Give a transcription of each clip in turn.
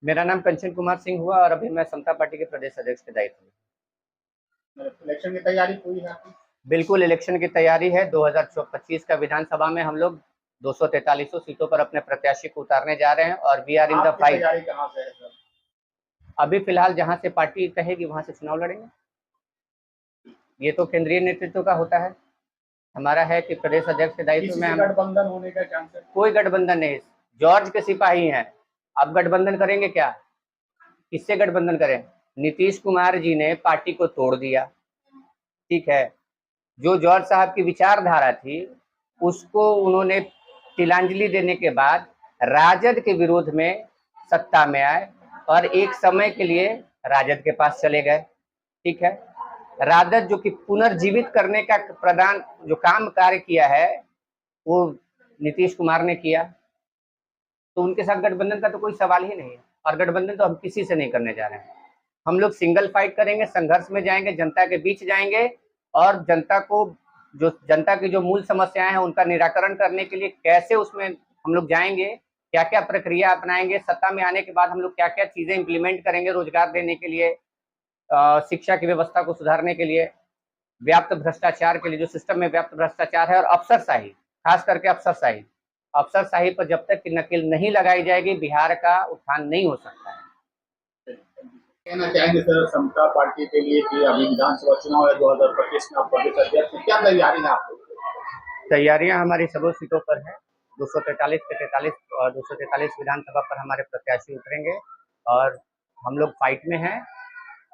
मेरा नाम कंचन कुमार सिंह हुआ और अभी मैं समता पार्टी के प्रदेश अध्यक्ष के दायित्व में। इलेक्शन की तैयारी पूरी है आपकी? बिल्कुल इलेक्शन की तैयारी है। 2025 का विधानसभा में हम लोग 243 सीटों पर अपने प्रत्याशी को उतारने जा रहे हैं और वी आर इन द आपकी फाइट। तैयारी कहाँ से है सर? अभी फिलहाल जहां से पार्टी कहेगी वहां से चुनाव लड़ेंगे। ये तो केंद्रीय नेतृत्व का होता है। हमारा है कि प्रदेश अध्यक्ष के दायित्व किसी में से हम गठबंधन होने का चांस है? कोई गठबंधन नहीं। जॉर्ज के सिपाही हैं। अब गठबंधन करेंगे क्या? किससे गठबंधन करें? नीतीश कुमार जी ने पार्टी को तोड़ दिया। ठीक है, जो जॉर्ज साहब की विचारधारा थी उसको उन्होंने तिलांजलि देने के बाद राजद के विरोध में सत्ता में आए और एक समय के लिए राजद के पास चले गए। ठीक है, राजद जो कि पुनर्जीवित करने का प्रदान जो काम कार्य किया है वो नीतीश कुमार ने किया, तो उनके साथ गठबंधन का तो कोई सवाल ही नहीं है। और गठबंधन तो हम किसी से नहीं करने जा रहे हैं। हम लोग सिंगल फाइट करेंगे, संघर्ष में जाएंगे, जनता के बीच जाएंगे और जनता की जो मूल समस्याएं हैं उनका निराकरण करने के लिए कैसे उसमें हम लोग जाएंगे, क्या क्या प्रक्रिया अपनाएंगे, सत्ता में आने के बाद हम लोग क्या क्या चीजें इंप्लीमेंट करेंगे रोजगार देने के लिए, शिक्षा की व्यवस्था को सुधारने के लिए, व्याप्त भ्रष्टाचार के लिए, जो सिस्टम में व्याप्त भ्रष्टाचार है, और अफसरशाही, खास करके अफसरशाही पर जब तक कि नकेल नहीं लगाई जाएगी बिहार का उत्थान नहीं हो सकता है। कहना चाहेंगे सर समता पार्टी के लिए कि अभी विधानसभा चुनाव है 2025 में, आप प्रदेश अध्यक्ष हैं, क्या तैयारी है आपको? तैयारियां हमारी सभी सीटों पर है। 243 के 43 और 243 विधानसभा पर हमारे प्रत्याशी उतरेंगे और हम लोग फाइट में हैं।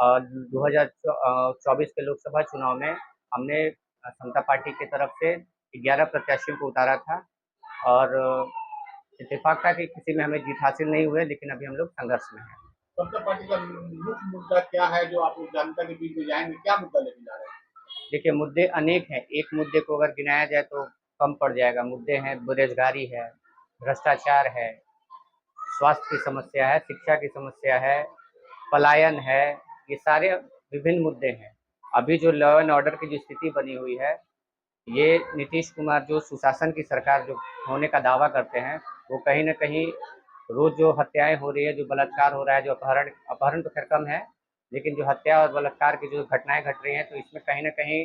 और 2024 के लोकसभा चुनाव में हमने समता पार्टी की तरफ से 11 प्रत्याशियों को उतारा था और इत्तेफाक था कि किसी में हमें जीत हासिल नहीं हुई, लेकिन अभी हम लोग संघर्ष में हैं। समता पार्टी का मुख्य मुद्दा क्या है जो आप जनता के बीच में जाएंगे, क्या मुद्दा लेके जा रहे हैं? देखिए, मुद्दे अनेक हैं। एक मुद्दे को अगर गिनाया जाए तो कम पड़ जाएगा। मुद्दे हैं, बेरोजगारी है, भ्रष्टाचार है, स्वास्थ्य की समस्या है, शिक्षा की समस्या है, पलायन है। ये सारे विभिन्न मुद्दे हैं। अभी जो लॉ एंड ऑर्डर की जो स्थिति बनी हुई है, ये नीतीश कुमार जो सुशासन की सरकार जो होने का दावा करते हैं, वो कहीं ना कहीं रोज जो हत्याएं हो रही है, जो बलात्कार हो रहा है, जो अपहरण तो खैर कम है, लेकिन जो हत्या और बलात्कार की जो घटनाएं घट रही हैं, तो इसमें कहीं ना कहीं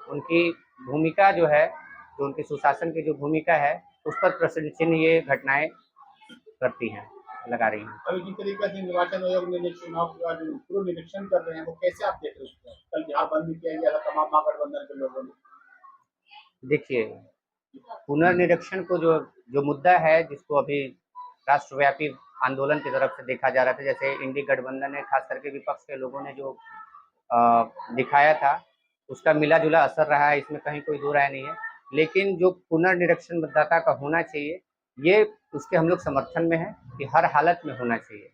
उनकी भूमिका जो है, जो उनकी सुशासन की जो भूमिका है, उस पर प्रश्न चिन्ह ये घटनाएं करती हैं, लगा रही हैं। अभी जिस तरीके से निर्वाचन आयोग ने चुनाव का जो पूर्व निरीक्षण कर रहे हैं वो कैसे आप देख रहे हैं उसको? कल बिहार बंद भी किया गया था तमाम महागठबंधन के लोगों ने। देखिए, पुनर्निरीक्षण को जो जो मुद्दा है, जिसको अभी राष्ट्रव्यापी आंदोलन की तरफ से देखा जा रहा था, जैसे इंडी गठबंधन ने, खास करके विपक्ष के लोगों ने जो दिखाया था, उसका मिला जुला असर रहा है, इसमें कहीं कोई दो राय नहीं है। लेकिन जो पुनर्निरीक्षण मतदाता का होना चाहिए, ये उसके हम लोग समर्थन में है कि हर हालत में होना चाहिए।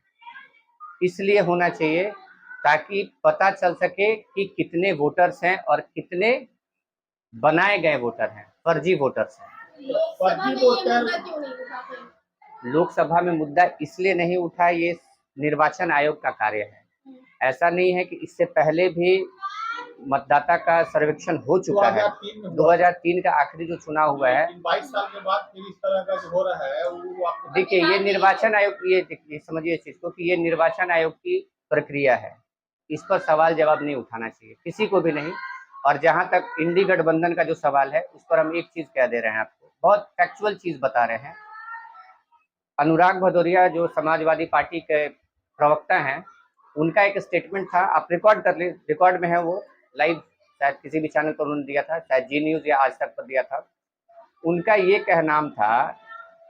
इसलिए होना चाहिए ताकि पता चल सके कि कितने वोटर्स हैं और कितने बनाए गए वोटर हैं, फर्जी वोटर्स हैं। फर्जी वोटर लोकसभा में मुद्दा इसलिए नहीं उठा, ये निर्वाचन आयोग का कार्य है। ऐसा नहीं है कि इससे पहले भी मतदाता का सर्वेक्षण हो चुका है। 2003 का आखिरी जो चुनाव हुआ है, 22 साल के बाद फिर इस तरह का जो हो रहा है वो आपको देखिए, ये निर्वाचन आयोग, ये समझिए इस चीज को कि ये निर्वाचन आयोग की प्रक्रिया है। इस पर सवाल जवाब नहीं उठाना चाहिए, किसी को भी नहीं। और जहां तक इंडी गठबंधन का जो सवाल है, उस पर हम एक चीज कह दे रहे हैं आपको, बहुत फैक्चुअल चीज बता रहे हैं। अनुराग भदौरिया जो समाजवादी पार्टी के प्रवक्ता हैं, उनका एक स्टेटमेंट था, आप रिकॉर्ड कर ले, रिकॉर्ड में है वो, लाइव शायद किसी भी चैनल पर उन्होंने दिया था, शायद जी न्यूज या आज तक पर दिया था। उनका ये कहनाम था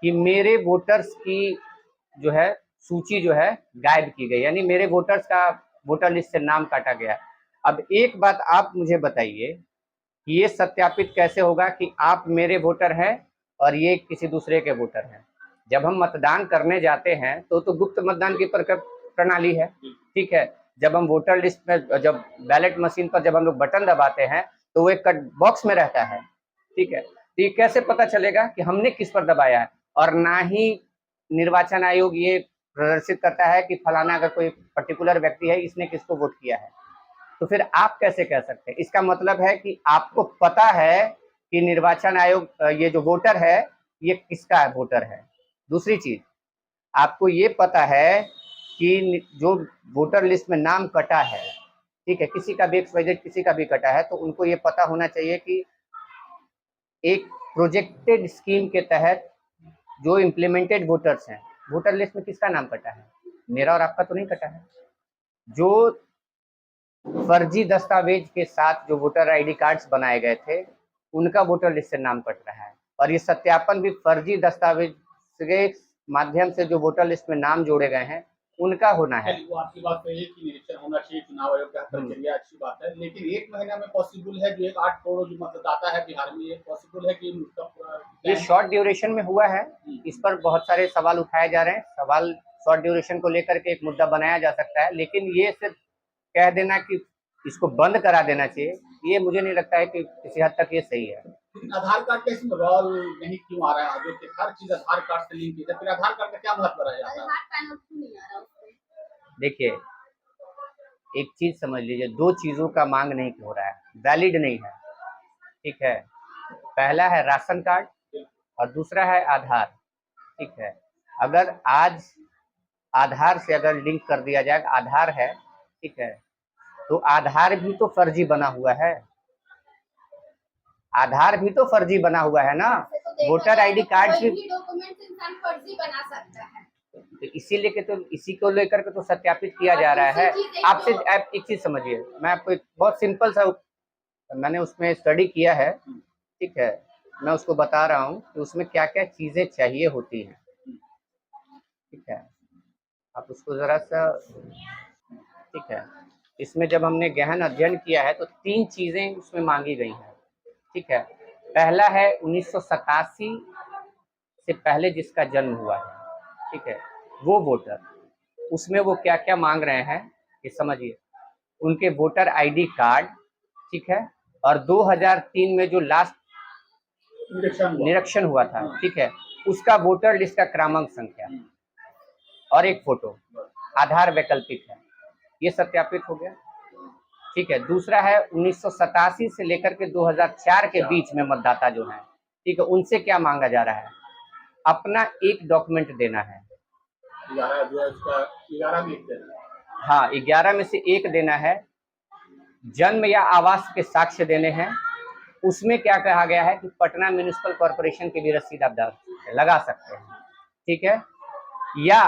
कि मेरे वोटर्स की जो है सूची जो है गायब की गई, यानी मेरे वोटर्स का वोटर लिस्ट से नाम काटा गया। अब एक बात आप मुझे बताइए कि ये सत्यापित कैसे होगा कि आप मेरे वोटर हैं और ये किसी दूसरे के वोटर हैं? जब हम मतदान करने जाते हैं तो गुप्त मतदान की प्रणाली है। ठीक है, जब हम वोटर लिस्ट में, जब बैलेट मशीन पर जब हम लोग बटन दबाते हैं तो वो एक कट बॉक्स में रहता है। ठीक है, तो ये कैसे पता चलेगा कि हमने किस पर दबाया है? और ना ही निर्वाचन आयोग ये प्रदर्शित करता है कि फलाना अगर कोई पर्टिकुलर व्यक्ति है, इसने किसको वोट किया है। तो फिर आप कैसे कह सकते हैं? इसका मतलब है कि आपको पता है कि निर्वाचन आयोग, ये जो वोटर है, ये किसका वोटर है। दूसरी चीज, आपको ये पता है कि जो वोटर लिस्ट में नाम कटा है, ठीक है, किसी का भी XYZ किसी का भी कटा है, तो उनको ये पता होना चाहिए कि एक प्रोजेक्टेड स्कीम के तहत जो इम्प्लीमेंटेड वोटर्स हैं, वोटर लिस्ट में किसका नाम कटा है, मेरा और आपका तो नहीं कटा है। जो फर्जी दस्तावेज के साथ जो वोटर आईडी कार्ड्स बनाए गए थे, उनका वोटर लिस्ट से नाम कट रहा है, और ये सत्यापन भी फर्जी दस्तावेज के माध्यम से जो वोटर लिस्ट में नाम जोड़े गए हैं उनका होना है। वो आपकी बात सही है कि निरीक्षण होना चाहिए, चुनाव आयोग का प्रक्रिया अच्छी बात है, लेकिन 1 महीना में पॉसिबल है? जो एक 8 करोड़ जो मतदाता है बिहार में, ये पॉसिबल है कि उसका पूरा ये शॉर्ट ड्यूरेशन में हुआ है, इस पर बहुत सारे सवाल उठाए जा रहे हैं। सवाल शॉर्ट ड्यूरेशन को लेकर के एक मुद्दा बनाया जा सकता है, लेकिन ये सिर्फ कह देना कि इसको बंद करा देना चाहिए, ये मुझे नहीं लगता है कि किसी हद तक ये सही है। आधार कार्ड का इसमें रोल नहीं क्यों आ रहा है? जो कि हर चीज आधार कार्ड से लिंक है, फिर आधार कार्ड का क्या महत्व रह जाता है? देखिए, एक चीज समझ लीजिए, दो चीजों का मांग नहीं हो रहा है, वैलिड नहीं है, ठीक है। पहला है राशन कार्ड और दूसरा है आधार, ठीक है। अगर आज आधार से अगर लिंक कर दिया जाए, आधार है, ठीक है, तो आधार भी तो फर्जी बना हुआ है, आधार भी तो फर्जी बना हुआ है ना, वोटर आईडी कार्ड भी डॉक्यूमेंट इंसान फर्जी बना सकता है। तो इसीलिए के तो इसी को लेकर के तो सत्यापित किया जा रहा है। आपसे आप एक चीज समझिए, मैं आपको एक बहुत सिंपल सा, मैंने उसमें स्टडी किया है, ठीक है, मैं उसको बता रहा हूँ कि उसमें क्या क्या चीजें चाहिए होती हैं, ठीक है, आप उसको जरा सा, ठीक है। इसमें जब हमने गहन अध्ययन किया है तो 3 चीजें उसमें मांगी गई हैं, ठीक है। पहला है 1987 से पहले जिसका जन्म हुआ है, ठीक है, वो वोटर, उसमें वो क्या क्या मांग रहे हैं ये समझिए। उनके वोटर आईडी कार्ड, ठीक है, और 2003 में जो लास्ट निरीक्षण हुआ था, ठीक है, उसका वोटर लिस्ट का क्रमांक संख्या और एक फोटो, आधार वैकल्पिक है, ये सत्यापित हो गया, ठीक है। दूसरा है 1987 से लेकर के 2004 के बीच में मतदाता जो हैं, ठीक है, उनसे क्या मांगा जा रहा है, अपना एक डॉक्यूमेंट देना है, 11 में से एक देना है, जन्म या आवास के साक्ष्य देने हैं। उसमें क्या कहा गया है कि पटना म्युनिसिपल कॉर्पोरेशन की भी रसीद आप लगा सकते हैं, ठीक है, या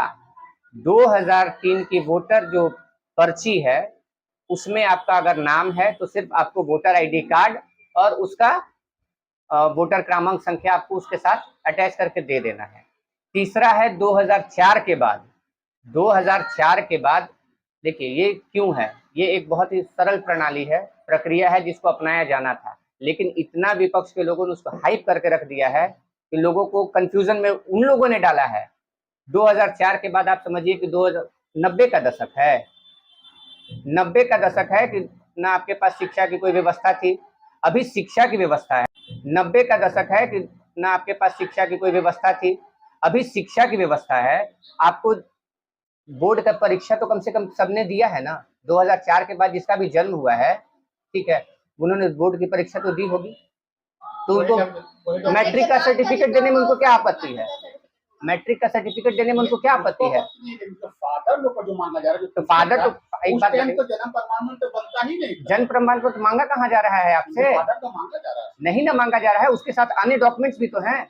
2003 की वोटर जो पर्ची है उसमें आपका अगर नाम है तो सिर्फ आपको वोटर आईडी कार्ड और उसका वोटर क्रमांक संख्या आपको उसके साथ अटैच करके दे देना है। तीसरा है 2004 के बाद, 2004 के बाद, देखिए ये क्यों है, ये एक बहुत ही सरल प्रणाली है, प्रक्रिया है जिसको अपनाया जाना था, लेकिन इतना विपक्ष के लोगों ने उसको हाइप करके रख दिया है कि लोगों को कंफ्यूजन में उन लोगों ने डाला है। 2004 के बाद आप समझिए कि 90 का दशक है, 90 का दशक है कि ना आपके पास शिक्षा की कोई व्यवस्था थी, अभी शिक्षा की व्यवस्था है। 90 का दशक है कि ना आपके पास शिक्षा की कोई व्यवस्था थी, अभी शिक्षा की व्यवस्था है। आपको बोर्ड का परीक्षा तो कम से कम सबने दिया है ना, 2004 के बाद जिसका भी जन्म हुआ है, ठीक है, उन्होंने बोर्ड की परीक्षा तो दी होगी, तो उनको मैट्रिक का सर्टिफिकेट देने में उनको क्या आपत्ति है, मैट्रिक का सर्टिफिकेट देने में उनको क्या आपत्ति है। फादर लोग को जो मांगा जा रहा है, तो फादर तो एक बात तो जन्म प्रमाण पत्र बनता ही नहीं, जन्म प्रमाण पत्र मांगा कहाँ जा रहा है आपसे, फादर का मांगा जा रहा है, नहीं ना मांगा जा रहा है, उसके साथ अन्य डॉक्यूमेंट्स भी तो हैं।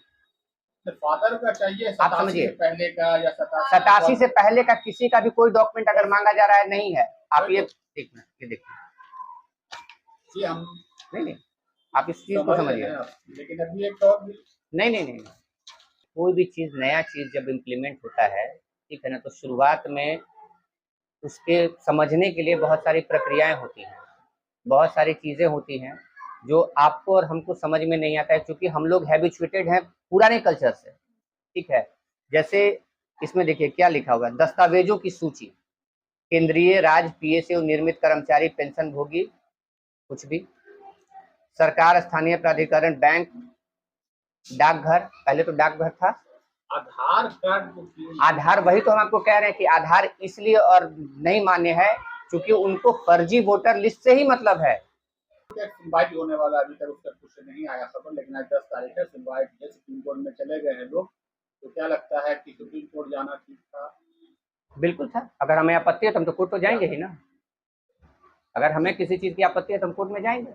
फादर का चाहिए, आप समझिए, पहले का या 87 से पहले का किसी का भी कोई डॉक्यूमेंट अगर मांगा जा रहा है नहीं है, आप ये देखना, ये देखिए, हम नहीं आप इस चीज को समझिए, लेकिन अभी एक और नहीं, कोई भी चीज, नया चीज जब इम्प्लीमेंट होता है, ठीक है ना, तो शुरुआत में उसके समझने के लिए बहुत सारी प्रक्रियाएं होती हैं, बहुत सारी चीजें होती हैं जो आपको और हमको समझ में नहीं आता है, क्योंकि हम लोग हैबिचुएटेड हैं पुराने कल्चर से, ठीक है। जैसे इसमें देखिए क्या लिखा हुआ है, दस्तावेजों की सूची, केंद्रीय राज्य PSU निर्मित कर्मचारी पेंशन भोगी, कुछ भी, सरकार, स्थानीय प्राधिकरण, बैंक, डाकघर, पहले तो डाकघर था, आधार कार्ड, आधार, वही तो हम आपको कह रहे हैं कि आधार इसलिए और नहीं मान्य है क्योंकि उनको फर्जी वोटर लिस्ट से ही मतलब है। सुनवाई होने वाला, अभी तक उसका कुछ नहीं आया खबर, लेकिन आज 10 तारीख है, सुनवाई सुप्रीम कोर्ट में चले गए हैं लोग, तो क्या लगता है कि सुप्रीम कोर्ट जाना ठीक था? बिल्कुल था। अगर हमें आपत्ति है तो हम तो कोर्ट तो जाएंगे ही ना। अगर हमें किसी चीज की आपत्ति है तो हम कोर्ट में जाएंगे।